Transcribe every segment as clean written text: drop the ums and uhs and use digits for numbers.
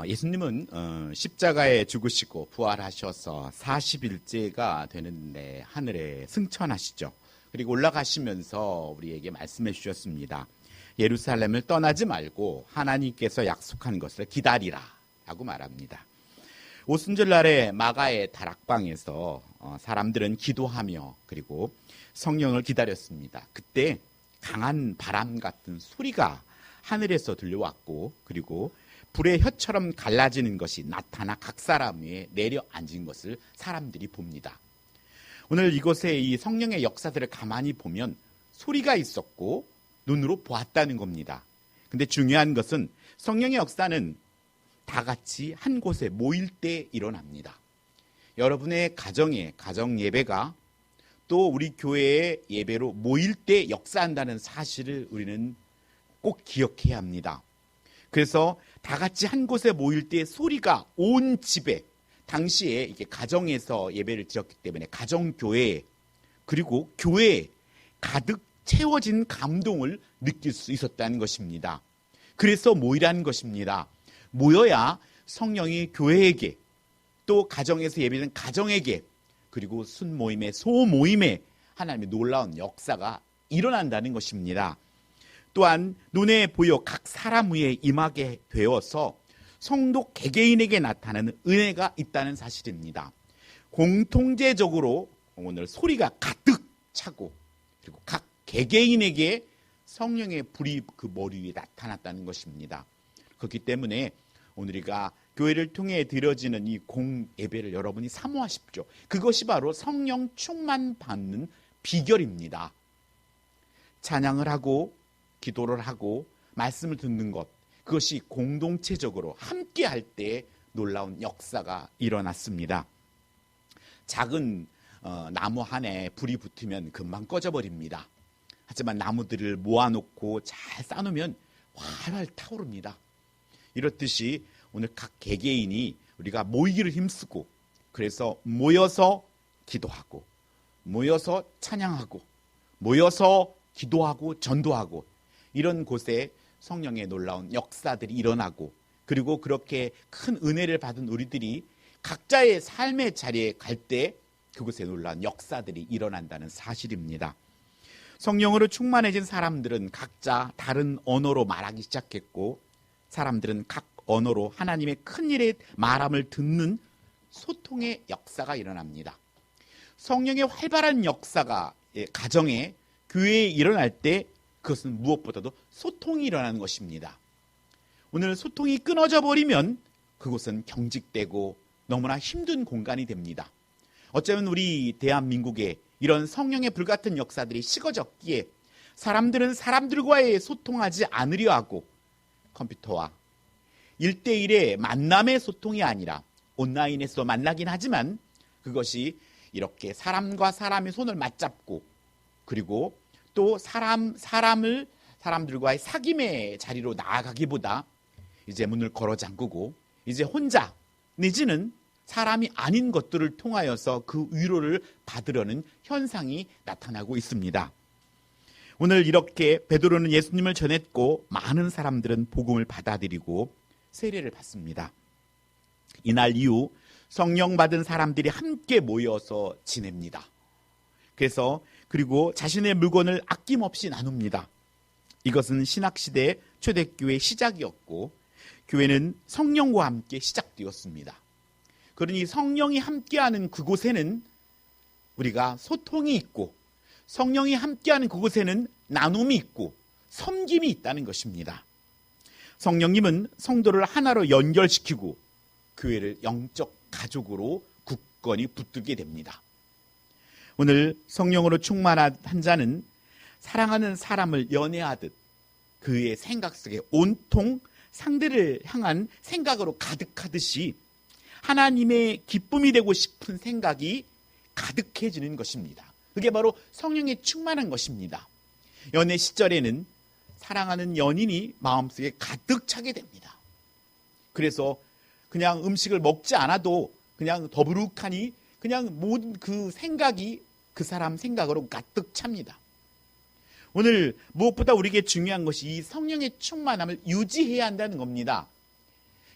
예수님은 십자가에 죽으시고 부활하셔서 40일째가 되는데 하늘에 승천하시죠. 그리고 올라가시면서 우리에게 말씀해 주셨습니다. 예루살렘을 떠나지 말고 하나님께서 약속한 것을 기다리라 라고 말합니다. 오순절날에 마가의 다락방에서 사람들은 기도하며 그리고 성령을 기다렸습니다. 그때 강한 바람 같은 소리가 하늘에서 들려왔고 그리고 불의 혀처럼 갈라지는 것이 나타나 각 사람 위에 내려앉은 것을 사람들이 봅니다. 오늘 이곳에 이 성령의 역사들을 가만히 보면 소리가 있었고 눈으로 보았다는 겁니다. 근데 중요한 것은 성령의 역사는 다 같이 한 곳에 모일 때 일어납니다. 여러분의 가정에 가정 예배가 또 우리 교회의 예배로 모일 때 역사한다는 사실을 우리는 꼭 기억해야 합니다. 그래서 다 같이 한 곳에 모일 때 소리가 온 집에, 당시에 이게 가정에서 예배를 드렸기 때문에 가정교회 그리고 교회에 가득 채워진 감동을 느낄 수 있었다는 것입니다. 그래서 모이라는 것입니다. 모여야 성령이 교회에게 또 가정에서 예배드리는 가정에게 그리고 순모임에 소모임에 하나님의 놀라운 역사가 일어난다는 것입니다. 또한 눈에 보여 각 사람 위에 임하게 되어서 성도 개개인에게 나타나는 은혜가 있다는 사실입니다. 공통제적으로 오늘 소리가 가득 차고 그리고 각 개개인에게 성령의 불이 그 머리 위에 나타났다는 것입니다. 그렇기 때문에 오늘 우리가 교회를 통해 드려지는 이 공예배를 여러분이 사모하십시오. 그것이 바로 성령 충만 받는 비결입니다. 찬양을 하고 기도를 하고 말씀을 듣는 것, 그것이 공동체적으로 함께 할 때 놀라운 역사가 일어났습니다. 작은 나무 한에 불이 붙으면 금방 꺼져버립니다. 하지만 나무들을 모아놓고 잘 쌓아놓으면 활활 타오릅니다. 이렇듯이 오늘 각 개개인이 우리가 모이기를 힘쓰고 그래서 모여서 기도하고 모여서 찬양하고 모여서 기도하고 전도하고 이런 곳에 성령의 놀라운 역사들이 일어나고 그리고 그렇게 큰 은혜를 받은 우리들이 각자의 삶의 자리에 갈 때 그곳에 놀라운 역사들이 일어난다는 사실입니다. 성령으로 충만해진 사람들은 각자 다른 언어로 말하기 시작했고 사람들은 각 언어로 하나님의 큰일의 말함을 듣는 소통의 역사가 일어납니다. 성령의 활발한 역사가 가정에 교회에 일어날 때 그것은 무엇보다도 소통이 일어나는 것입니다. 오늘 소통이 끊어져 버리면 그곳은 경직되고 너무나 힘든 공간이 됩니다. 어쩌면 우리 대한민국에 이런 성령의 불같은 역사들이 식어졌기에 사람들은 사람들과의 소통하지 않으려 하고 컴퓨터와 1대1의 만남의 소통이 아니라 온라인에서 만나긴 하지만 그것이 이렇게 사람과 사람의 손을 맞잡고 그리고 또 사람들과의 사귐의 자리로 나아가기보다 이제 문을 걸어 잠그고 이제 혼자 내지는 사람이 아닌 것들을 통하여서 그 위로를 받으려는 현상이 나타나고 있습니다. 오늘 이렇게 베드로는 예수님을 전했고 많은 사람들은 복음을 받아들이고 세례를 받습니다. 이날 이후 성령 받은 사람들이 함께 모여서 지냅니다. 그리고 자신의 물건을 아낌없이 나눕니다. 이것은 신학시대 초대교회의 시작이었고 교회는 성령과 함께 시작되었습니다. 그러니 성령이 함께하는 그곳에는 우리가 소통이 있고 성령이 함께하는 그곳에는 나눔이 있고 섬김이 있다는 것입니다. 성령님은 성도를 하나로 연결시키고 교회를 영적 가족으로 굳건히 붙들게 됩니다. 오늘 성령으로 충만한 자는 사랑하는 사람을 연애하듯 그의 생각 속에 온통 상대를 향한 생각으로 가득하듯이 하나님의 기쁨이 되고 싶은 생각이 가득해지는 것입니다. 그게 바로 성령에 충만한 것입니다. 연애 시절에는 사랑하는 연인이 마음속에 가득 차게 됩니다. 그래서 그냥 음식을 먹지 않아도 그냥 더부룩하니 그냥 모든 그 생각이 그 사람 생각으로 가득 찹니다. 오늘 무엇보다 우리에게 중요한 것이 이 성령의 충만함을 유지해야 한다는 겁니다.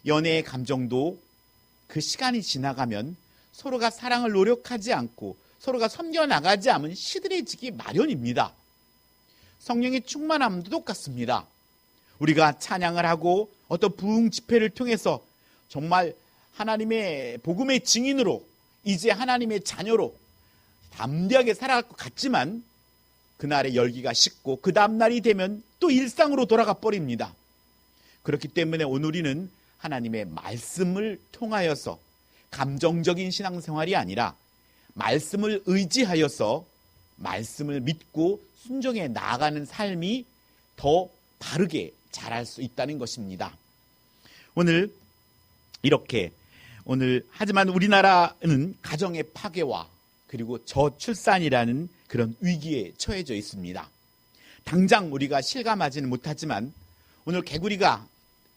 연애의 감정도 그 시간이 지나가면 서로가 사랑을 노력하지 않고 서로가 섬겨나가지 않으면 시들해지기 마련입니다. 성령의 충만함도 똑같습니다. 우리가 찬양을 하고 어떤 부흥 집회를 통해서 정말 하나님의 복음의 증인으로 이제 하나님의 자녀로 담대하게 살아갈 것 같지만 그날의 열기가 식고 그 다음날이 되면 또 일상으로 돌아가 버립니다. 그렇기 때문에 오늘 우리는 하나님의 말씀을 통하여서 감정적인 신앙생활이 아니라 말씀을 의지하여서 말씀을 믿고 순종해 나아가는 삶이 더 바르게 자랄 수 있다는 것입니다. 오늘 하지만 우리나라는 가정의 파괴와 그리고 저출산이라는 그런 위기에 처해져 있습니다. 당장 우리가 실감하지는 못하지만 오늘 개구리가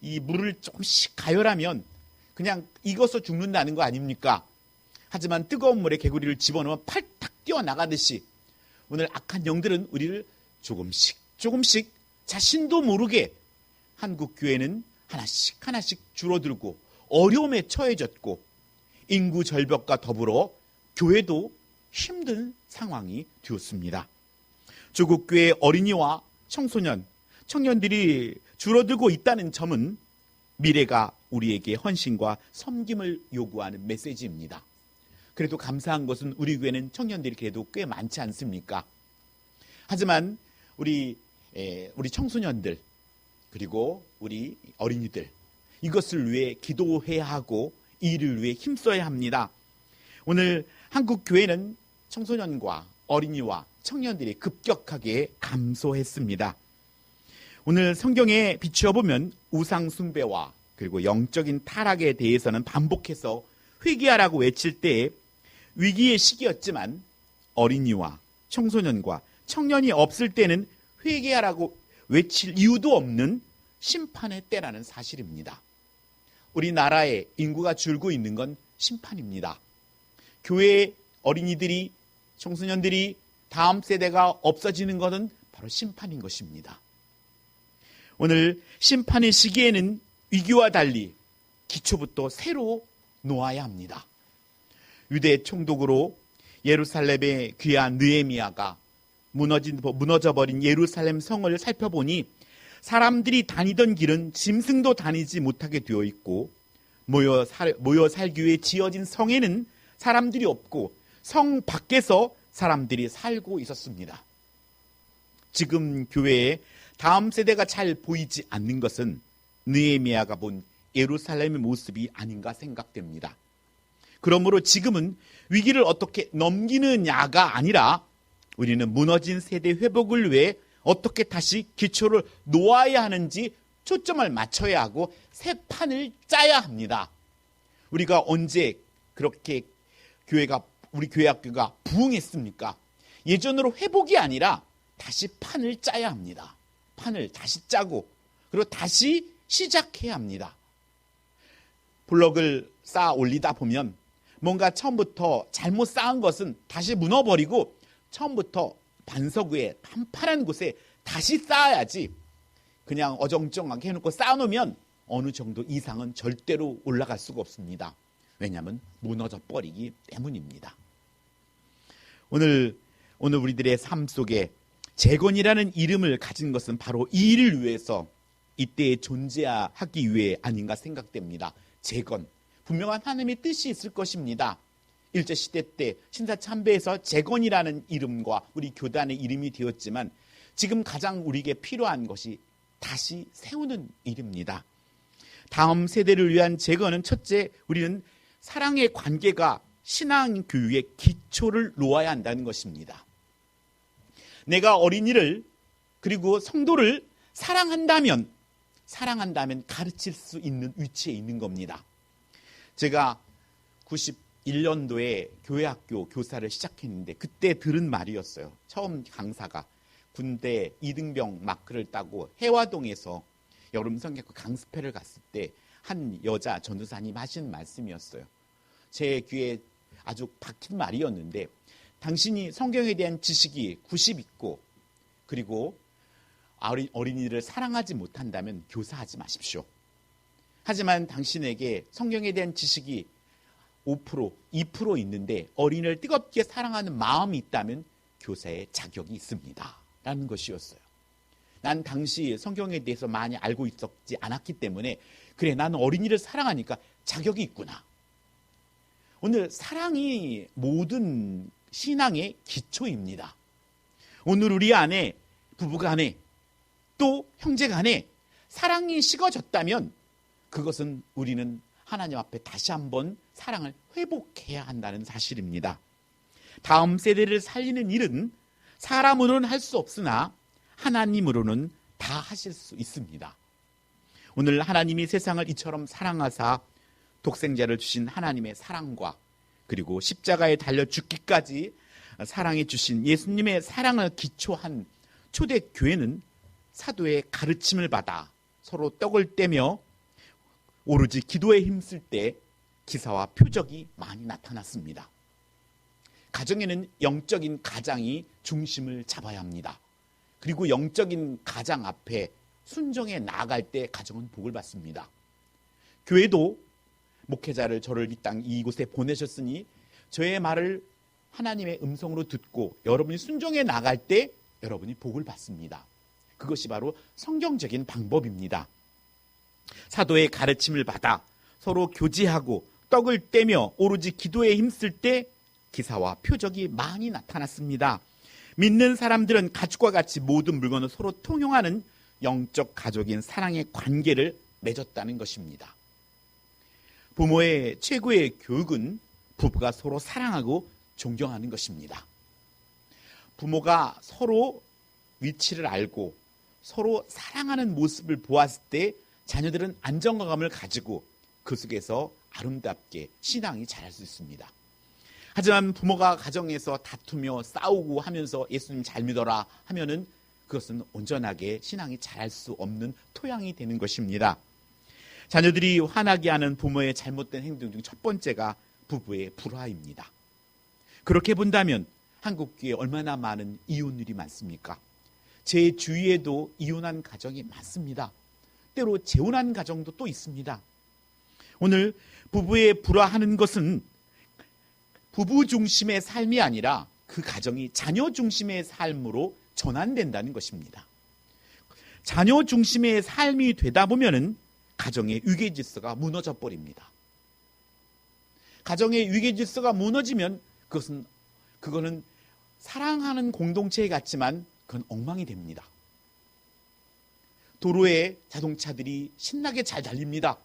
이 물을 조금씩 가열하면 그냥 익어서 죽는다는 거 아닙니까? 하지만 뜨거운 물에 개구리를 집어넣으면 팔탁 뛰어나가듯이 오늘 악한 영들은 우리를 조금씩 자신도 모르게 한국 교회는 하나씩 줄어들고 어려움에 처해졌고 인구 절벽과 더불어 교회도 힘든 상황이 되었습니다. 조국 교회 어린이와 청년들이 줄어들고 있다는 점은 미래가 우리에게 헌신과 섬김을 요구하는 메시지입니다. 그래도 감사한 것은 우리 교회는 청년들이 그래도 꽤 많지 않습니까? 하지만 우리 청소년들 그리고 우리 어린이들 이것을 위해 기도해야 하고 이를 위해 힘써야 합니다. 오늘 한국 교회는 청소년과 어린이와 청년들이 급격하게 감소했습니다. 오늘 성경에 비추어 보면 우상 숭배와 그리고 영적인 타락에 대해서는 반복해서 회개하라고 외칠 때 위기의 시기였지만 어린이와 청소년과 청년이 없을 때는 회개하라고 외칠 이유도 없는 심판의 때라는 사실입니다. 우리나라의 인구가 줄고 있는 건 심판입니다. 교회의 어린이들이 청소년들이 다음 세대가 없어지는 것은 바로 심판인 것입니다. 오늘 심판의 시기에는 위기와 달리 기초부터 새로 놓아야 합니다. 유대 총독으로 예루살렘의 귀한 느헤미야가 무너져버린 예루살렘 성을 살펴보니 사람들이 다니던 길은 짐승도 다니지 못하게 되어 있고 모여 살기 위해 지어진 성에는 사람들이 없고 성 밖에서 사람들이 살고 있었습니다. 지금 교회에 다음 세대가 잘 보이지 않는 것은 느헤미야가 본 예루살렘의 모습이 아닌가 생각됩니다. 그러므로 지금은 위기를 어떻게 넘기느냐가 아니라 우리는 무너진 세대 회복을 위해 어떻게 다시 기초를 놓아야 하는지 초점을 맞춰야 하고 새 판을 짜야 합니다. 우리가 언제 그렇게 우리 교회 학교가 부흥했습니까? 예전으로 회복이 아니라 다시 판을 짜야 합니다. 판을 다시 짜고 그리고 다시 시작해야 합니다. 블럭을 쌓아 올리다 보면 뭔가 처음부터 잘못 쌓은 것은 다시 무너버리고 처음부터 반석 위에 판판한 곳에 다시 쌓아야지 그냥 어정쩡하게 해놓고 쌓아놓으면 어느 정도 이상은 절대로 올라갈 수가 없습니다. 왜냐하면 무너져 버리기 때문입니다. 오늘 우리들의 삶 속에 재건이라는 이름을 가진 것은 바로 이 일을 위해서 이때에 존재하기 위해 아닌가 생각됩니다. 재건. 분명한 하나님의 뜻이 있을 것입니다. 일제시대 때 신사참배에서 재건이라는 이름과 우리 교단의 이름이 되었지만 지금 가장 우리에게 필요한 것이 다시 세우는 일입니다. 다음 세대를 위한 재건은 첫째, 우리는 사랑의 관계가 신앙 교육의 기초를 놓아야 한다는 것입니다. 내가 어린이를 그리고 성도를 사랑한다면 가르칠 수 있는 위치에 있는 겁니다. 제가 91년도에 교회학교 교사를 시작했는데 그때 들은 말이었어요. 처음 강사가 군대 이등병 마크를 따고 해화동에서 여름 성경학교 강습회를 갔을 때 한 여자 전도사님 하시는 말씀이었어요. 제 귀에 아주 박힌 말이었는데 당신이 성경에 대한 지식이 90 있고 그리고 어린이를 사랑하지 못한다면 교사하지 마십시오. 하지만 당신에게 성경에 대한 지식이 5%, 2% 있는데 어린이를 뜨겁게 사랑하는 마음이 있다면 교사의 자격이 있습니다. 라는 것이었어요. 난 당시 성경에 대해서 많이 알고 있었지 않았기 때문에 그래, 나는 어린이를 사랑하니까 자격이 있구나. 오늘 사랑이 모든 신앙의 기초입니다. 오늘 우리 안에, 부부간에, 또 형제간에 사랑이 식어졌다면 그것은 우리는 하나님 앞에 다시 한번 사랑을 회복해야 한다는 사실입니다. 다음 세대를 살리는 일은 사람으로는 할 수 없으나 하나님으로는 다 하실 수 있습니다. 오늘 하나님이 세상을 이처럼 사랑하사 독생자를 주신 하나님의 사랑과 그리고 십자가에 달려 죽기까지 사랑해 주신 예수님의 사랑을 기초한 초대교회는 사도의 가르침을 받아 서로 떡을 떼며 오로지 기도에 힘쓸 때 기사와 표적이 많이 나타났습니다. 가정에는 영적인 가장이 중심을 잡아야 합니다. 그리고 영적인 가장 앞에 순종해 나아갈 때 가정은 복을 받습니다. 교회도 목회자를 저를 이 땅 이곳에 보내셨으니 저의 말을 하나님의 음성으로 듣고 여러분이 순종해 나갈 때 여러분이 복을 받습니다. 그것이 바로 성경적인 방법입니다. 사도의 가르침을 받아 서로 교제하고 떡을 떼며 오로지 기도에 힘쓸 때 기사와 표적이 많이 나타났습니다. 믿는 사람들은 가축과 같이 모든 물건을 서로 통용하는 영적 가족인 사랑의 관계를 맺었다는 것입니다. 부모의 최고의 교육은 부부가 서로 사랑하고 존경하는 것입니다. 부모가 서로 위치를 알고 서로 사랑하는 모습을 보았을 때 자녀들은 안정감을 가지고 그 속에서 아름답게 신앙이 자랄 수 있습니다. 하지만 부모가 가정에서 다투며 싸우고 하면서 예수님 잘 믿어라 하면은 그것은 온전하게 신앙이 자랄 수 없는 토양이 되는 것입니다. 자녀들이 화나게 하는 부모의 잘못된 행동 중 첫 번째가 부부의 불화입니다. 그렇게 본다면 한국교회에 얼마나 많은 이혼율이 많습니까? 제 주위에도 이혼한 가정이 많습니다. 때로 재혼한 가정도 또 있습니다. 오늘 부부의 불화하는 것은 부부 중심의 삶이 아니라 그 가정이 자녀 중심의 삶으로 전환된다는 것입니다. 자녀 중심의 삶이 되다 보면은 가정의 위계 질서가 무너져 버립니다. 가정의 위계 질서가 무너지면 그거는 사랑하는 공동체 같지만 그건 엉망이 됩니다. 도로에 자동차들이 신나게 잘 달립니다.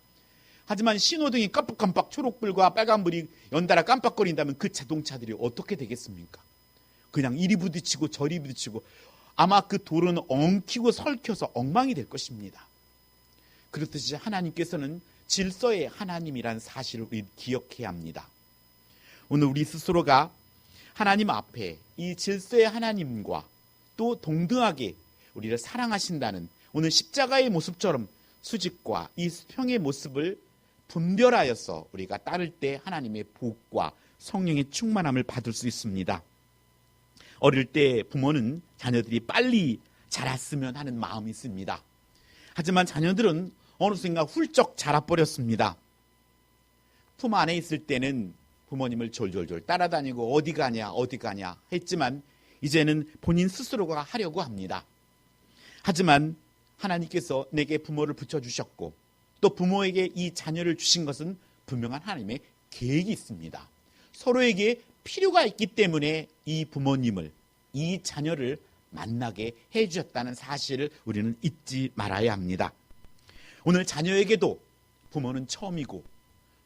하지만 신호등이 깜빡깜빡 초록불과 빨간불이 연달아 깜빡거린다면 그 자동차들이 어떻게 되겠습니까? 그냥 이리 부딪히고 저리 부딪히고 아마 그 도로는 엉키고 설켜서 엉망이 될 것입니다. 그렇듯이 하나님께서는 질서의 하나님이란 사실을 우리 기억해야 합니다. 오늘 우리 스스로가 하나님 앞에 이 질서의 하나님과 또 동등하게 우리를 사랑하신다는 오늘 십자가의 모습처럼 수직과 이 수평의 모습을 분별하여서 우리가 따를 때 하나님의 복과 성령의 충만함을 받을 수 있습니다. 어릴 때 부모는 자녀들이 빨리 자랐으면 하는 마음이 있습니다. 하지만 자녀들은 어느 순간 훌쩍 자라버렸습니다. 품 안에 있을 때는 부모님을 졸졸졸 따라다니고 어디 가냐 했지만 이제는 본인 스스로가 하려고 합니다. 하지만 하나님께서 내게 부모를 붙여주셨고 또 부모에게 이 자녀를 주신 것은 분명한 하나님의 계획이 있습니다. 서로에게 필요가 있기 때문에 이 부모님을, 이 자녀를 만나게 해주셨다는 사실을 우리는 잊지 말아야 합니다. 오늘 자녀에게도 부모는 처음이고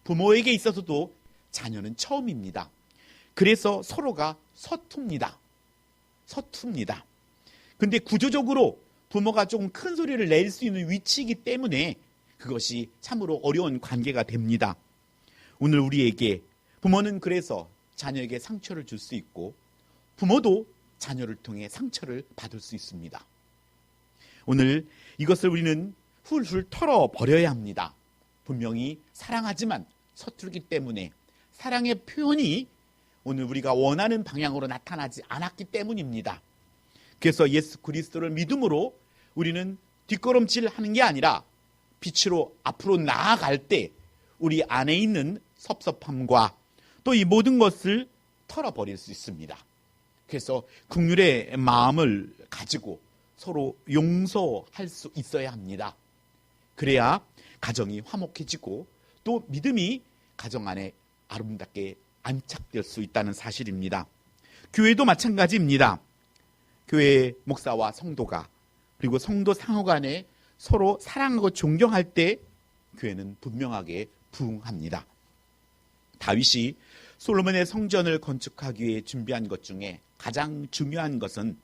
부모에게 있어서도 자녀는 처음입니다. 그래서 서로가 서툽니다. 근데 구조적으로 부모가 조금 큰 소리를 낼 수 있는 위치이기 때문에 그것이 참으로 어려운 관계가 됩니다. 오늘 우리에게 부모는 그래서 자녀에게 상처를 줄 수 있고 부모도 자녀를 통해 상처를 받을 수 있습니다. 오늘 이것을 우리는 훌훌 털어버려야 합니다. 분명히 사랑하지만 서툴기 때문에 사랑의 표현이 오늘 우리가 원하는 방향으로 나타나지 않았기 때문입니다. 그래서 예수 그리스도를 믿음으로 우리는 뒷걸음질하는 게 아니라 빛으로 앞으로 나아갈 때 우리 안에 있는 섭섭함과 또 이 모든 것을 털어버릴 수 있습니다. 그래서 긍휼의 마음을 가지고 서로 용서할 수 있어야 합니다. 그래야 가정이 화목해지고 또 믿음이 가정 안에 아름답게 안착될 수 있다는 사실입니다. 교회도 마찬가지입니다. 교회 목사와 성도가 그리고 성도 상호 간에 서로 사랑하고 존경할 때 교회는 분명하게 부흥합니다. 다윗이 솔로몬의 성전을 건축하기 위해 준비한 것 중에 가장 중요한 것은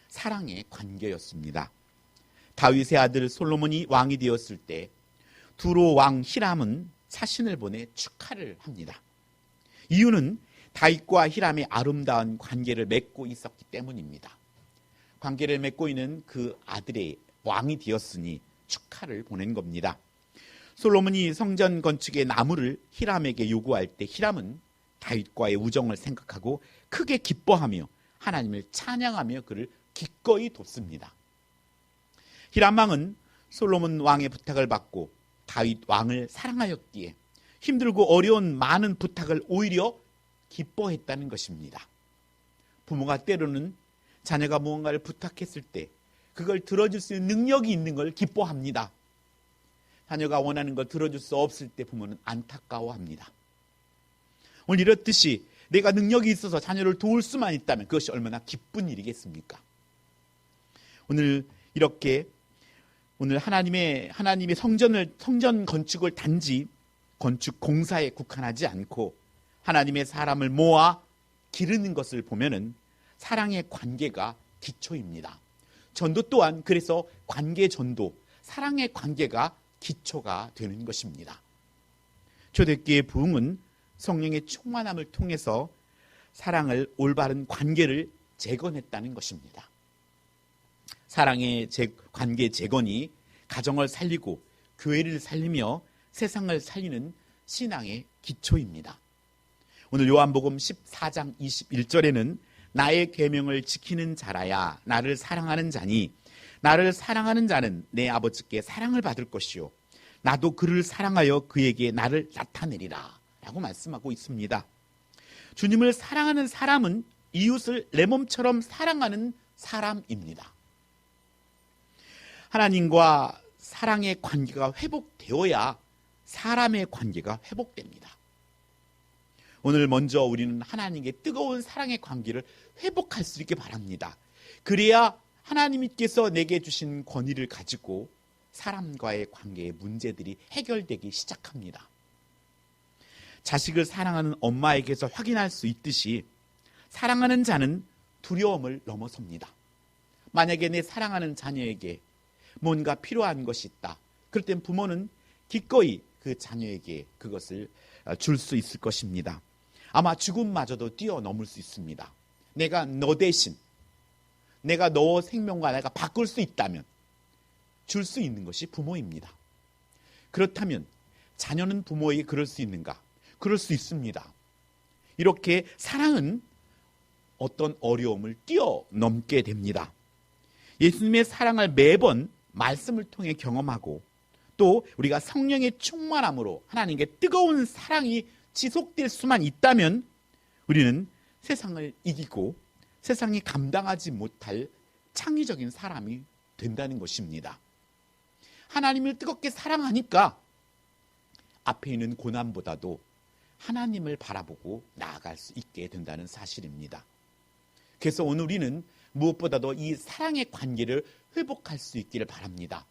사랑의 관계였습니다. 다윗의 아들 솔로몬이 왕이 되었을 때 두로 왕 히람은 사신을 보내 축하를 합니다. 이유는 다윗과 히람의 아름다운 관계를 맺고 있었기 때문입니다. 관계를 맺고 있는 그 아들의 왕이 되었으니 축하를 보낸 겁니다. 솔로몬이 성전 건축의 나무를 히람에게 요구할 때 히람은 다윗과의 우정을 생각하고 크게 기뻐하며 하나님을 찬양하며 그를 기꺼이 돕습니다. 히람 왕은 솔로몬 왕의 부탁을 받고 다윗 왕을 사랑하였기에 힘들고 어려운 많은 부탁을 오히려 기뻐했다는 것입니다. 부모가 때로는 자녀가 무언가를 부탁했을 때 그걸 들어줄 수 있는 능력이 있는 걸 기뻐합니다. 자녀가 원하는 걸 들어줄 수 없을 때 부모는 안타까워합니다. 오늘 이렇듯이 내가 능력이 있어서 자녀를 도울 수만 있다면 그것이 얼마나 기쁜 일이겠습니까? 오늘 이렇게 하나님의 성전 건축을 단지 건축 공사에 국한하지 않고 하나님의 사람을 모아 기르는 것을 보면은 사랑의 관계가 기초입니다. 전도 또한 그래서 관계 전도, 사랑의 관계가 기초가 되는 것입니다. 초대교회의 부흥은 성령의 충만함을 통해서 사랑을 올바른 관계를 재건했다는 것입니다. 사랑의 관계 재건이 가정을 살리고 교회를 살리며 세상을 살리는 신앙의 기초입니다. 오늘 요한복음 14장 21절에는 나의 계명을 지키는 자라야 나를 사랑하는 자니 나를 사랑하는 자는 내 아버지께 사랑을 받을 것이요 나도 그를 사랑하여 그에게 나를 나타내리라 라고 말씀하고 있습니다. 주님을 사랑하는 사람은 이웃을 내 몸처럼 사랑하는 사람입니다. 하나님과 사랑의 관계가 회복되어야 사람의 관계가 회복됩니다. 오늘 먼저 우리는 하나님께 뜨거운 사랑의 관계를 회복할 수 있게 바랍니다. 그래야 하나님께서 내게 주신 권위를 가지고 사람과의 관계의 문제들이 해결되기 시작합니다. 자식을 사랑하는 엄마에게서 확인할 수 있듯이 사랑하는 자는 두려움을 넘어섭니다. 만약에 내 사랑하는 자녀에게 뭔가 필요한 것이 있다. 그럴 땐 부모는 기꺼이 그 자녀에게 그것을 줄 수 있을 것입니다. 아마 죽음마저도 뛰어넘을 수 있습니다. 내가 너 대신 내가 너 생명과 내가 바꿀 수 있다면 줄 수 있는 것이 부모입니다. 그렇다면 자녀는 부모에게 그럴 수 있는가? 그럴 수 있습니다. 이렇게 사랑은 어떤 어려움을 뛰어넘게 됩니다. 예수님의 사랑을 매번 말씀을 통해 경험하고 또 우리가 성령의 충만함으로 하나님께 뜨거운 사랑이 지속될 수만 있다면 우리는 세상을 이기고 세상이 감당하지 못할 창의적인 사람이 된다는 것입니다. 하나님을 뜨겁게 사랑하니까 앞에 있는 고난보다도 하나님을 바라보고 나아갈 수 있게 된다는 사실입니다. 그래서 오늘 우리는 무엇보다도 이 사랑의 관계를 회복할 수 있기를 바랍니다.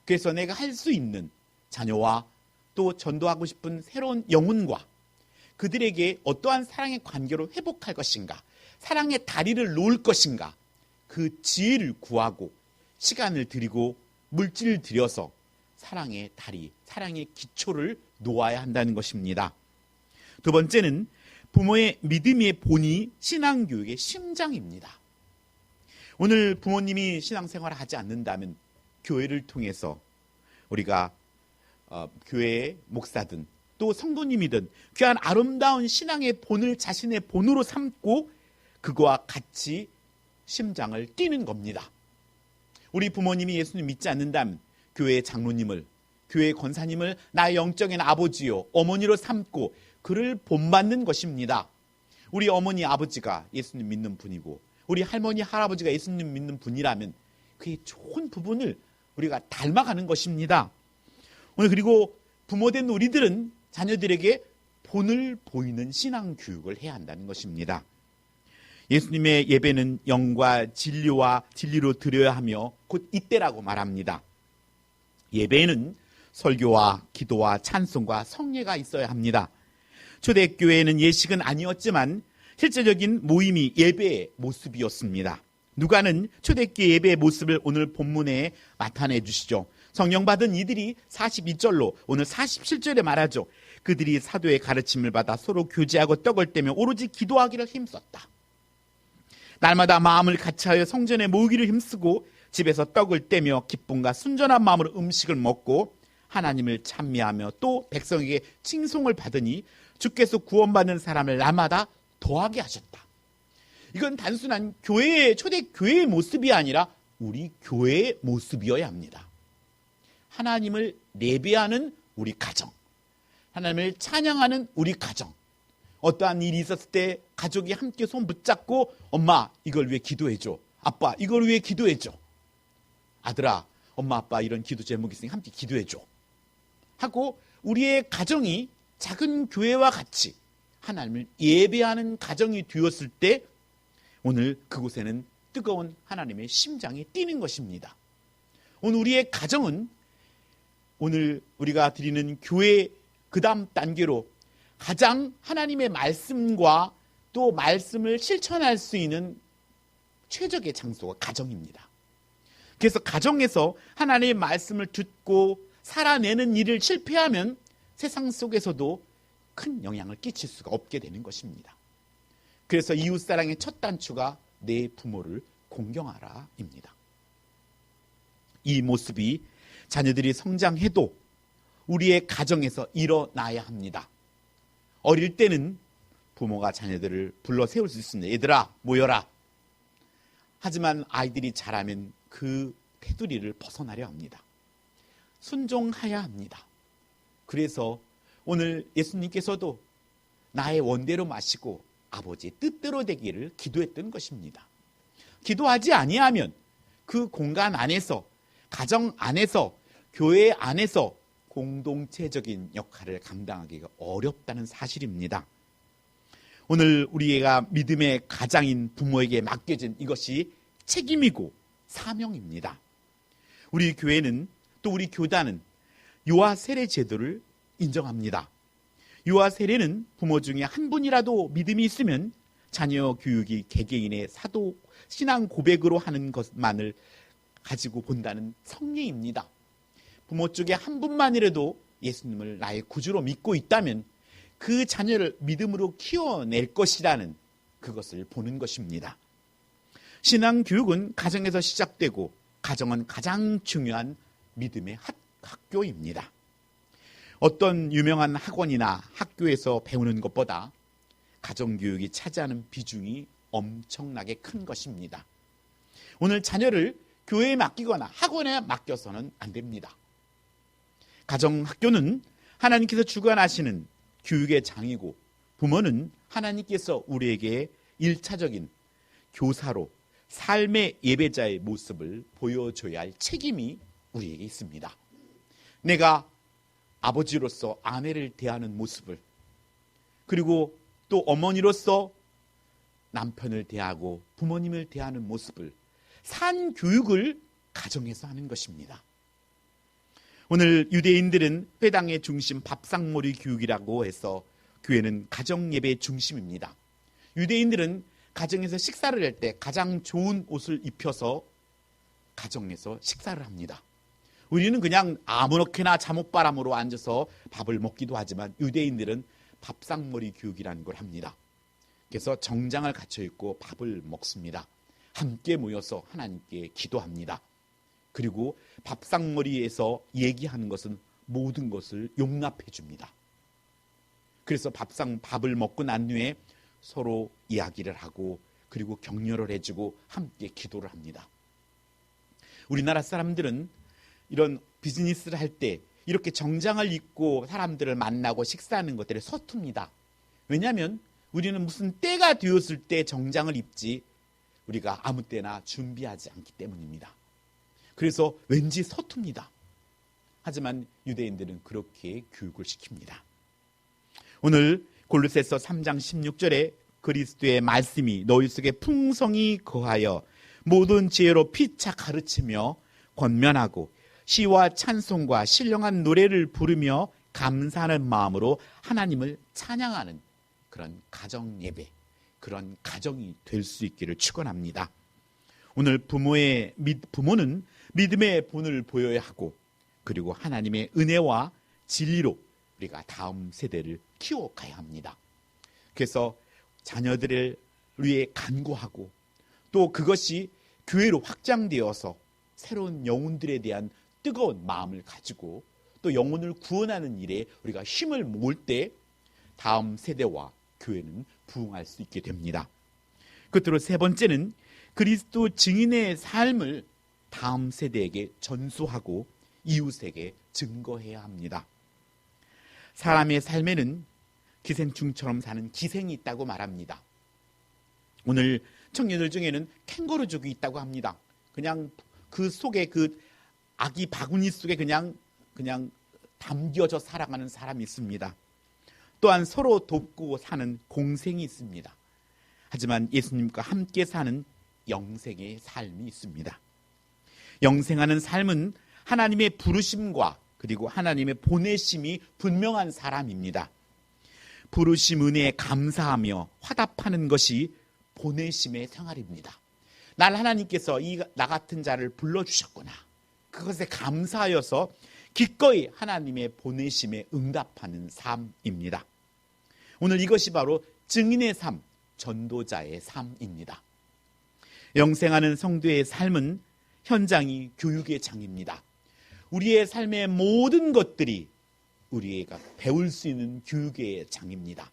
그래서 내가 할 수 있는 자녀와 또 전도하고 싶은 새로운 영혼과 그들에게 어떠한 사랑의 관계로 회복할 것인가, 사랑의 다리를 놓을 것인가, 그 지혜를 구하고 시간을 들이고 물질을 들여서 사랑의 다리, 사랑의 기초를 놓아야 한다는 것입니다. 두 번째는 부모의 믿음의 본이 신앙교육의 심장입니다. 오늘 부모님이 신앙생활을 하지 않는다면 교회를 통해서 우리가 교회의 목사든 또 성도님이든 귀한 아름다운 신앙의 본을 자신의 본으로 삼고 그거와 같이 심장을 뛰는 겁니다. 우리 부모님이 예수님 믿지 않는다면 교회의 장로님을 교회 권사님을 나의 영적인 아버지요 어머니로 삼고 그를 본받는 것입니다. 우리 어머니 아버지가 예수님 믿는 분이고 우리 할머니 할아버지가 예수님 믿는 분이라면 그의 좋은 부분을 우리가 닮아가는 것입니다. 오늘 그리고 부모된 우리들은 자녀들에게 본을 보이는 신앙 교육을 해야 한다는 것입니다. 예수님의 예배는 영과 진리로 드려야 하며 곧 이때라고 말합니다. 예배에는 설교와 기도와 찬송과 성례가 있어야 합니다. 초대교회에는 예식은 아니었지만 실제적인 모임이 예배의 모습이었습니다. 누가는 초대교회 예배의 모습을 오늘 본문에 나타내 주시죠. 성령 받은 이들이 42절로 오늘 47절에 말하죠. 그들이 사도의 가르침을 받아 서로 교제하고 떡을 떼며 오로지 기도하기를 힘썼다. 날마다 마음을 같이하여 성전에 모이기를 힘쓰고 집에서 떡을 떼며 기쁨과 순전한 마음으로 음식을 먹고 하나님을 찬미하며 또 백성에게 칭송을 받으니 주께서 구원받는 사람을 날마다 더하게 하셨다. 이건 단순한 초대교회의 모습이 아니라 우리 교회의 모습이어야 합니다. 하나님을 예배하는 우리 가정, 하나님을 찬양하는 우리 가정, 어떠한 일이 있었을 때 가족이 함께 손 붙잡고 엄마 이걸 위해 기도해줘, 아빠 이걸 위해 기도해줘, 아들아 엄마 아빠 이런 기도 제목이 있으니 함께 기도해줘 하고 우리의 가정이 작은 교회와 같이 하나님을 예배하는 가정이 되었을 때 오늘 그곳에는 뜨거운 하나님의 심장이 뛰는 것입니다. 오늘 우리의 가정은 오늘 우리가 드리는 교회 그 다음 단계로 가장 하나님의 말씀과 또 말씀을 실천할 수 있는 최적의 장소가 가정입니다. 그래서 가정에서 하나님의 말씀을 듣고 살아내는 일을 실패하면 세상 속에서도 큰 영향을 끼칠 수가 없게 되는 것입니다. 그래서 이웃사랑의 첫 단추가 내 부모를 공경하라입니다. 이 모습이 자녀들이 성장해도 우리의 가정에서 일어나야 합니다. 어릴 때는 부모가 자녀들을 불러 세울 수 있습니다. 얘들아 모여라. 하지만 아이들이 자라면 그 테두리를 벗어나려 합니다. 순종해야 합니다. 그래서 오늘 예수님께서도 나의 원대로 마시고 아버지의 뜻대로 되기를 기도했던 것입니다. 기도하지 아니하면 그 공간 안에서, 가정 안에서, 교회 안에서 공동체적인 역할을 감당하기가 어렵다는 사실입니다. 오늘 우리가 믿음의 가장인 부모에게 맡겨진 이것이 책임이고 사명입니다. 우리 교회는 또 우리 교단은 유아 세례 제도를 인정합니다. 유아 세례는 부모 중에 한 분이라도 믿음이 있으면 자녀 교육이 개개인의 사도 신앙 고백으로 하는 것만을 가지고 본다는 성례입니다. 부모 쪽에 한 분만이라도 예수님을 나의 구주로 믿고 있다면 그 자녀를 믿음으로 키워낼 것이라는 그것을 보는 것입니다. 신앙 교육은 가정에서 시작되고 가정은 가장 중요한 믿음의 학교입니다. 어떤 유명한 학원이나 학교에서 배우는 것보다 가정교육이 차지하는 비중이 엄청나게 큰 것입니다. 오늘 자녀를 교회에 맡기거나 학원에 맡겨서는 안 됩니다. 가정학교는 하나님께서 주관하시는 교육의 장이고 부모는 하나님께서 우리에게 1차적인 교사로 삶의 예배자의 모습을 보여줘야 할 책임이 우리에게 있습니다. 내가 아버지로서 아내를 대하는 모습을, 그리고 또 어머니로서 남편을 대하고 부모님을 대하는 모습을 산 교육을 가정에서 하는 것입니다. 오늘 유대인들은 회당의 중심 밥상머리 교육이라고 해서 교회는 가정 예배의 중심입니다. 유대인들은 가정에서 식사를 할 때 가장 좋은 옷을 입혀서 가정에서 식사를 합니다. 우리는 그냥 아무렇게나 잠옷바람으로 앉아서 밥을 먹기도 하지만 유대인들은 밥상머리 교육이라는 걸 합니다. 그래서 정장을 갖춰 입고 밥을 먹습니다. 함께 모여서 하나님께 기도합니다. 그리고 밥상머리에서 얘기하는 것은 모든 것을 용납해 줍니다. 그래서 밥을 먹고 난 후에 서로 이야기를 하고 그리고 격려를 해주고 함께 기도를 합니다. 우리나라 사람들은 이런 비즈니스를 할 때 이렇게 정장을 입고 사람들을 만나고 식사하는 것들이 서툽니다. 왜냐하면 우리는 무슨 때가 되었을 때 정장을 입지 우리가 아무 때나 준비하지 않기 때문입니다. 그래서 왠지 서툽니다. 하지만 유대인들은 그렇게 교육을 시킵니다. 오늘 골로새서 3장 16절에 그리스도의 말씀이 너희 속에 풍성히 거하여 모든 지혜로 피차 가르치며 권면하고 시와 찬송과 신령한 노래를 부르며 감사하는 마음으로 하나님을 찬양하는 그런 가정 예배, 그런 가정이 될 수 있기를 축원합니다. 오늘 부모는 믿음의 본을 보여야 하고 그리고 하나님의 은혜와 진리로 우리가 다음 세대를 키워가야 합니다. 그래서 자녀들을 위해 간구하고 또 그것이 교회로 확장되어서 새로운 영혼들에 대한 뜨거운 마음을 가지고 또 영혼을 구원하는 일에 우리가 힘을 모을 때 다음 세대와 교회는 부흥할 수 있게 됩니다. 끝으로 세 번째는 그리스도 증인의 삶을 다음 세대에게 전수하고 이웃에게 증거해야 합니다. 사람의 삶에는 기생충처럼 사는 기생이 있다고 말합니다. 오늘 청년들 중에는 캥거루족이 있다고 합니다. 그냥 그 속에 그 아기 바구니 속에 그냥 담겨져 살아가는 사람이 있습니다. 또한 서로 돕고 사는 공생이 있습니다. 하지만 예수님과 함께 사는 영생의 삶이 있습니다. 영생하는 삶은 하나님의 부르심과 그리고 하나님의 보내심이 분명한 사람입니다. 부르심 은혜에 감사하며 화답하는 것이 보내심의 생활입니다. 날 하나님께서 나 같은 자를 불러주셨구나. 그것에 감사하여서 기꺼이 하나님의 보내심에 응답하는 삶입니다. 오늘 이것이 바로 증인의 삶, 전도자의 삶입니다. 영생하는 성도의 삶은 현장이 교육의 장입니다. 우리의 삶의 모든 것들이 우리가 배울 수 있는 교육의 장입니다.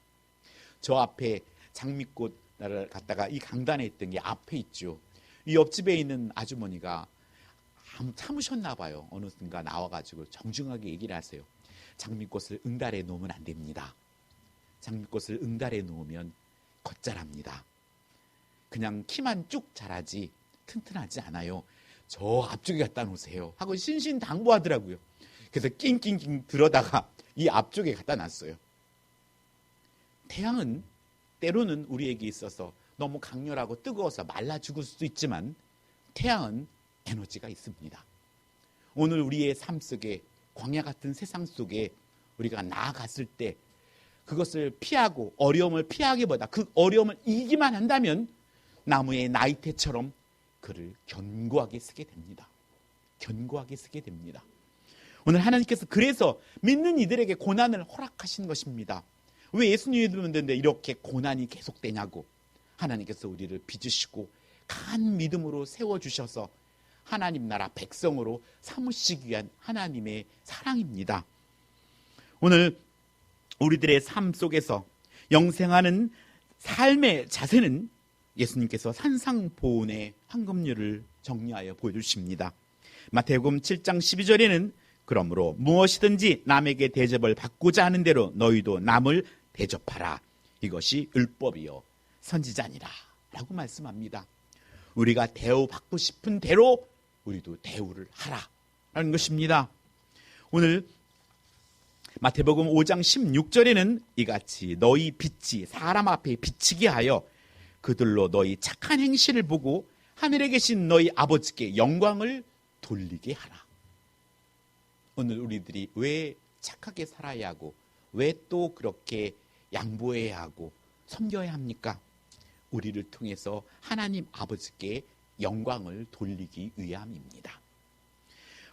저 앞에 장미꽃을 갖다가 이 강단에 있던 게 앞에 있죠. 이 옆집에 있는 아주머니가 참으셨나 봐요. 어느 순간 나와가지고 정중하게 얘기를 하세요. 장미꽃을 응달에 놓으면 안 됩니다. 장미꽃을 응달에 놓으면 겉자랍니다. 그냥 키만 쭉 자라지 튼튼하지 않아요. 저 앞쪽에 갖다 놓으세요 하고 신신당부하더라고요. 그래서 낑낑낑 들어다가 이 앞쪽에 갖다 놨어요. 태양은 때로는 우리에게 있어서 너무 강렬하고 뜨거워서 말라 죽을 수도 있지만 태양은 에너지가 있습니다. 오늘 우리의 삶 속에 광야 같은 세상 속에 우리가 나아갔을 때 그것을 피하고 어려움을 피하기보다 그 어려움을 이기만 한다면 나무의 나이테처럼 그를 견고하게 쓰게 됩니다. 견고하게 쓰게 됩니다. 오늘 하나님께서 그래서 믿는 이들에게 고난을 허락하신 것입니다. 왜 예수님이 믿는데 이렇게 고난이 계속되냐고. 하나님께서 우리를 빚으시고 강한 믿음으로 세워주셔서 하나님 나라 백성으로 삼으시기 위한 하나님의 사랑입니다. 오늘 우리들의 삶 속에서 영생하는 삶의 자세는 예수님께서 산상보온의 황금률을 정리하여 보여주십니다. 마태복음 7장 12절에는 그러므로 무엇이든지 남에게 대접을 받고자 하는 대로 너희도 남을 대접하라. 이것이 율법이요 선지자니라 라고 말씀합니다. 우리가 대우받고 싶은 대로 우리도 대우를 하라 라는 것입니다. 오늘 마태복음 5장 16절에는 이같이 너희 빛이 사람 앞에 비치게 하여 그들로 너희 착한 행실을 보고 하늘에 계신 너희 아버지께 영광을 돌리게 하라. 오늘 우리들이 왜 착하게 살아야 하고 왜 또 그렇게 양보해야 하고 섬겨야 합니까? 우리를 통해서 하나님 아버지께 영광을 돌리기 위함입니다.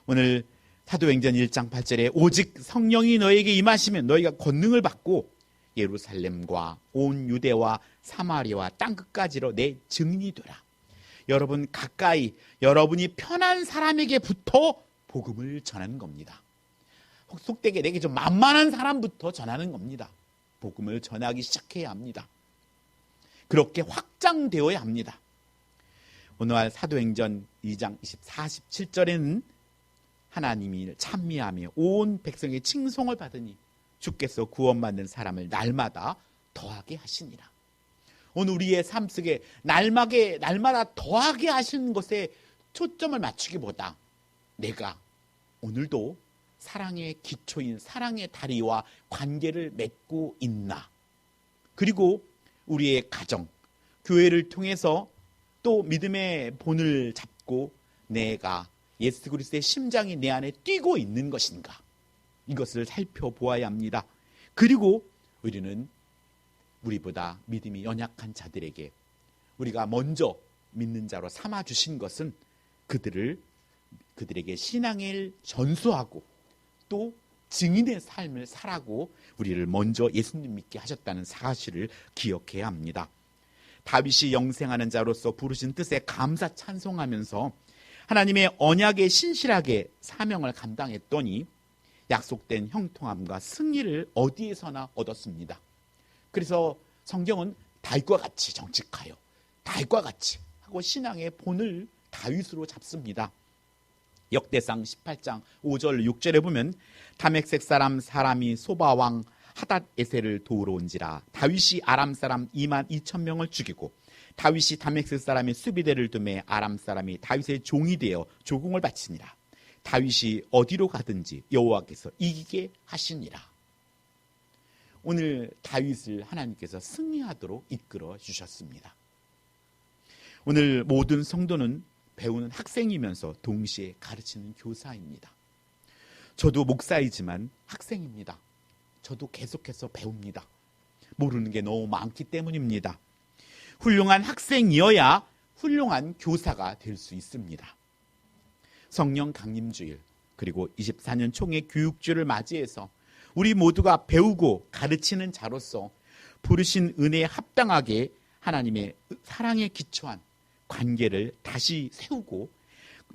오늘 사도행전 1장 8절에 오직 성령이 너에게 임하시면 너희가 권능을 받고 예루살렘과 온 유대와 사마리아와 땅끝까지로 내 증인이 되라. 여러분 가까이 여러분이 편한 사람에게부터 복음을 전하는 겁니다. 속되게 내게 좀 만만한 사람부터 전하는 겁니다. 복음을 전하기 시작해야 합니다. 그렇게 확장되어야 합니다. 오늘 사도행전 2장 47절에는 하나님이 찬미하며 온 백성의 칭송을 받으니 주께서 구원받는 사람을 날마다 더하게 하시니라. 오늘 우리의 삶 속에 날마다 더하게 하시는 것에 초점을 맞추기보다 내가 오늘도 사랑의 기초인 사랑의 다리와 관계를 맺고 있나, 그리고 우리의 가정, 교회를 통해서 또 믿음의 본을 잡고 내가 예수 그리스도의 심장이 내 안에 뛰고 있는 것인가, 이것을 살펴보아야 합니다. 그리고 우리는 우리보다 믿음이 연약한 자들에게 우리가 먼저 믿는 자로 삼아주신 것은 그들에게 신앙을 전수하고 또 증인의 삶을 살아고 우리를 먼저 예수님 믿게 하셨다는 사실을 기억해야 합니다. 다윗이 영생하는 자로서 부르신 뜻에 감사 찬송하면서 하나님의 언약에 신실하게 사명을 감당했더니 약속된 형통함과 승리를 어디에서나 얻었습니다. 그래서 성경은 다윗과 같이 정직하여 다윗과 같이 하고 신앙의 본을 다윗으로 잡습니다. 역대상 18장 5절 6절에 보면 다메섹 사람이 소바왕 하닷에셀을 도우러 온지라 다윗이 아람 사람 2만 2천 명을 죽이고 다윗이 다메섹 사람의 수비대를 두매 아람 사람이 다윗의 종이 되어 조공을 바치니라. 다윗이 어디로 가든지 여호와께서 이기게 하시니라. 오늘 다윗을 하나님께서 승리하도록 이끌어 주셨습니다. 오늘 모든 성도는 배우는 학생이면서 동시에 가르치는 교사입니다. 저도 목사이지만 학생입니다. 저도 계속해서 배웁니다. 모르는 게 너무 많기 때문입니다. 훌륭한 학생이어야 훌륭한 교사가 될 수 있습니다. 성령 강림주일 그리고 24년 총회 교육주를 맞이해서 우리 모두가 배우고 가르치는 자로서 부르신 은혜에 합당하게 하나님의 사랑에 기초한 관계를 다시 세우고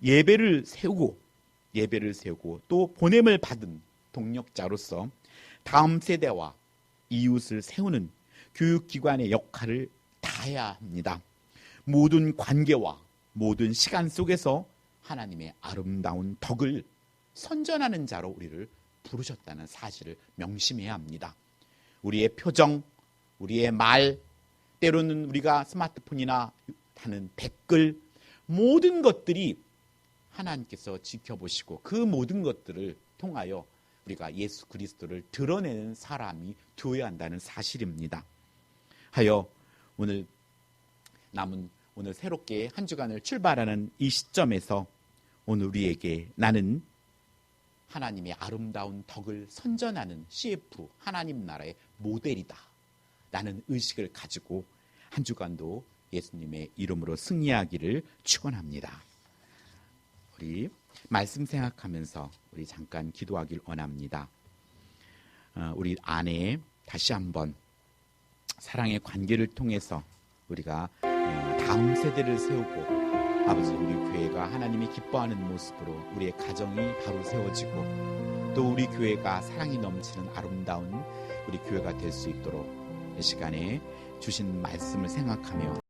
예배를 세우고 또 보냄을 받은 동력자로서 다음 세대와 이웃을 세우는 교육기관의 역할을 다해야 합니다. 모든 관계와 모든 시간 속에서 하나님의 아름다운 덕을 선전하는 자로 우리를 부르셨다는 사실을 명심해야 합니다. 우리의 표정, 우리의 말, 때로는 우리가 스마트폰이나 하는 댓글, 모든 것들이 하나님께서 지켜보시고 그 모든 것들을 통하여 우리가 예수 그리스도를 드러내는 사람이 되어야 한다는 사실입니다. 하여 오늘 새롭게 한 주간을 출발하는 이 시점에서 오늘 우리에게 나는 하나님의 아름다운 덕을 선전하는 CF 하나님 나라의 모델이다 라는 의식을 가지고 한 주간도 예수님의 이름으로 승리하기를 축원합니다. 우리 말씀 생각하면서 우리 잠깐 기도하길 원합니다. 우리 안에 다시 한번 사랑의 관계를 통해서 우리가 다음 세대를 세우고 아버지 우리 교회가 하나님이 기뻐하는 모습으로 우리의 가정이 바로 세워지고 또 우리 교회가 사랑이 넘치는 아름다운 우리 교회가 될 수 있도록 이 시간에 주신 말씀을 생각하며